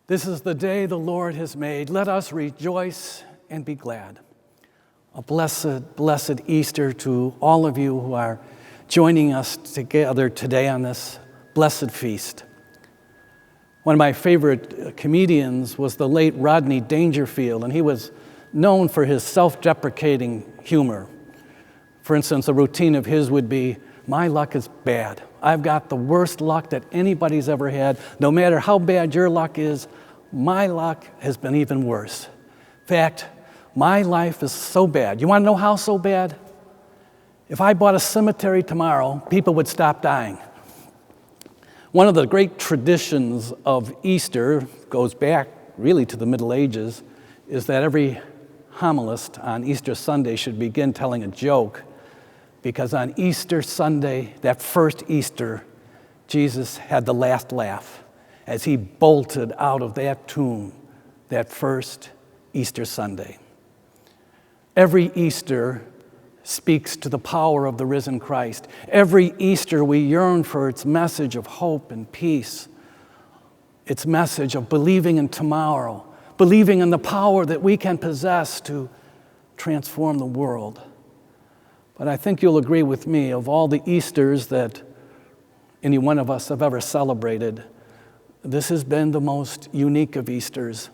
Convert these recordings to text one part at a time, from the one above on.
This is the day the Lord has made. Let us rejoice and be glad. A blessed Easter to all of you who are joining us together today on this blessed feast. One of my favorite comedians was the late Rodney Dangerfield, and he was known for his self-deprecating humor. For instance, a routine of his would be, "My luck is bad. I've got the worst luck that anybody's ever had. No matter how bad your luck is, my luck has been even worse. In fact, my life is so bad. You want to know how so bad? If I bought a cemetery tomorrow, people would stop dying." One of the great traditions of Easter goes back really to the Middle Ages, is that every homilist on Easter Sunday should begin telling a joke, because on Easter Sunday, that first Easter, Jesus had the last laugh as he bolted out of that tomb that first Easter Sunday. Every Easter speaks to the power of the risen Christ. Every Easter we yearn for its message of hope and peace, its message of believing in tomorrow, believing in the power that we can possess to transform the world. But I think you'll agree with me, of all the Easters that any one of us have ever celebrated, this has been the most unique of Easters,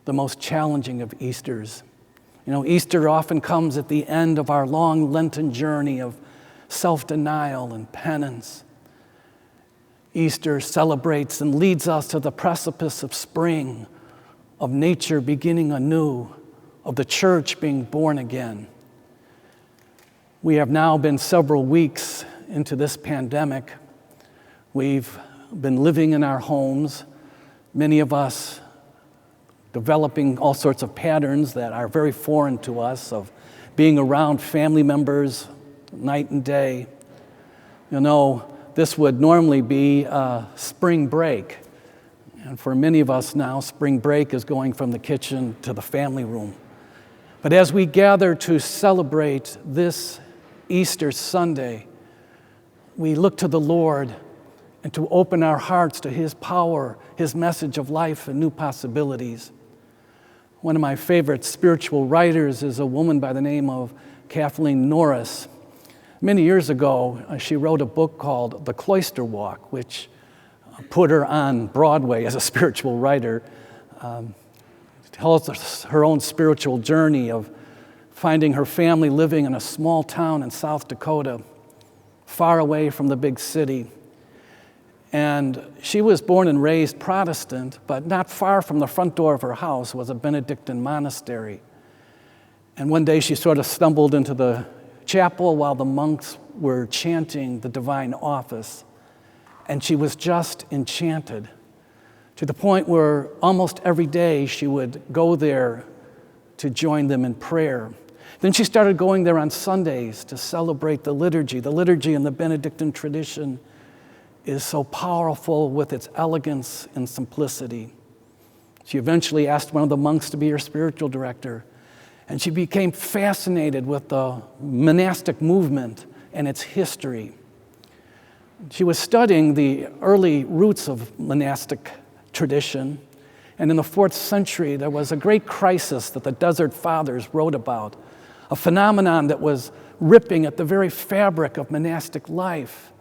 the most challenging of Easters. You know, Easter often comes at the end of our long Lenten journey of self-denial and penance. Easter celebrates and leads us to the precipice of spring, of nature beginning anew, of the church being born again. We have now been several weeks into this pandemic. We've been living in our homes, many of us developing all sorts of patterns that are very foreign to us, of being around family members night and day. You know, this would normally be spring break. And for many of us now, spring break is going from the kitchen to the family room. But as we gather to celebrate this Easter Sunday, we look to the Lord and to open our hearts to His power, His message of life and new possibilities. One of my favorite spiritual writers is a woman by the name of Kathleen Norris. Many years ago, she wrote a book called The Cloister Walk, which put her on Broadway as a spiritual writer. Tells us her own spiritual journey of finding her family living in a small town in South Dakota, far away from the big city. And she was born and raised Protestant, but not far from the front door of her house was a Benedictine monastery. And one day she sort of stumbled into the chapel while the monks were chanting the divine office. And she was just enchanted, to the point where almost every day she would go there to join them in prayer. Then she started going there on Sundays to celebrate the liturgy. The liturgy in the Benedictine tradition is so powerful with its elegance and simplicity. She eventually asked one of the monks to be her spiritual director, and she became fascinated with the monastic movement and its history. She was studying the early roots of monastic tradition, and in the 4th century there was a great crisis that the Desert Fathers wrote about, a phenomenon that was ripping at the very fabric of monastic life.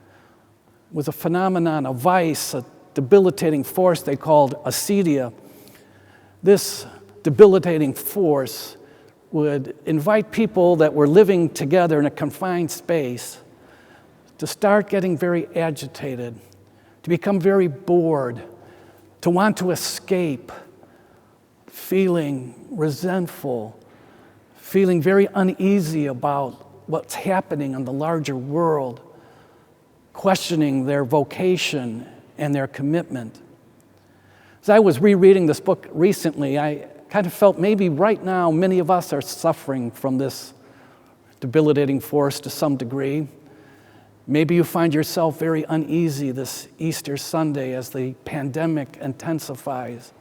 It was a phenomenon, a vice, a debilitating force they called acedia. This debilitating force would invite people that were living together in a confined space to start getting very agitated, to become very bored, to want to escape, feeling resentful, feeling very uneasy about what's happening in the larger world, questioning their vocation and their commitment. As I was rereading this book recently, I kind of felt maybe right now many of us are suffering from this debilitating force to some degree. Maybe you find yourself very uneasy this Easter Sunday as the pandemic intensifies.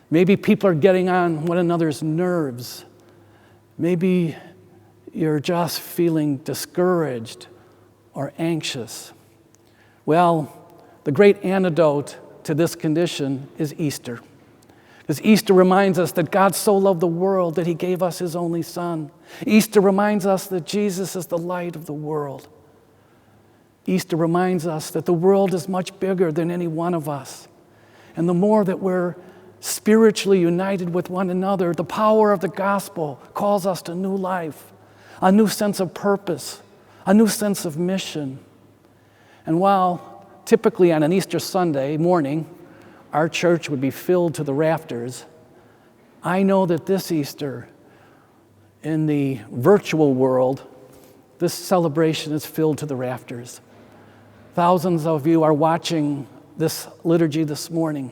Maybe people are getting on one another's nerves. Maybe you're just feeling discouraged or anxious. Well, the great antidote to this condition is Easter. Because Easter reminds us that God so loved the world that he gave us his only Son. Easter reminds us that Jesus is the light of the world. Easter reminds us that the world is much bigger than any one of us. And the more that we're spiritually united with one another, the power of the gospel calls us to new life, a new sense of purpose, a new sense of mission. And while typically on an Easter Sunday morning, our church would be filled to the rafters, I know that this Easter, in the virtual world, this celebration is filled to the rafters. Thousands of you are watching this liturgy this morning,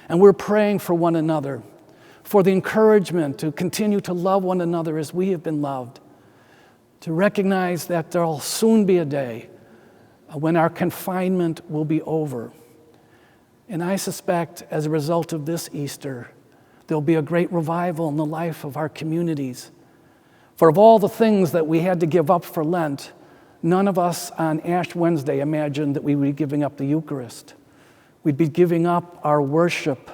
and we're praying for one another, for the encouragement to continue to love one another as we have been loved, to recognize that there will soon be a day when our confinement will be over. And I suspect as a result of this Easter, there'll be a great revival in the life of our communities. For of all the things that we had to give up for Lent, none of us on Ash Wednesday imagined that we would be giving up the Eucharist. We'd be giving up our worship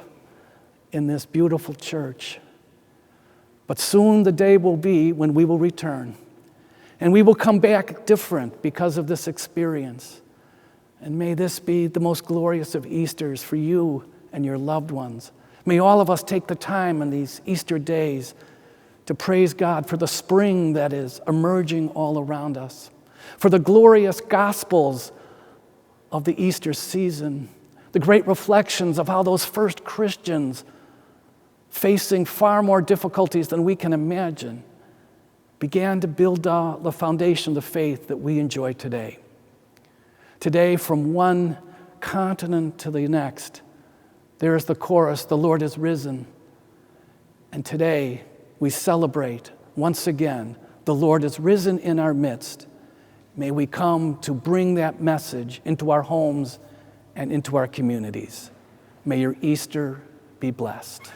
in this beautiful church. But soon the day will be when we will return, and we will come back different because of this experience. And may this be the most glorious of Easters for you and your loved ones. May all of us take the time in these Easter days to praise God for the spring that is emerging all around us, for the glorious gospels of the Easter season, the great reflections of how those first Christians, facing far more difficulties than we can imagine, began to build the foundation of the faith that we enjoy today. Today, from one continent to the next, there is the chorus, "The Lord is risen." And today, we celebrate once again, the Lord is risen in our midst. May we come to bring that message into our homes and into our communities. May your Easter be blessed.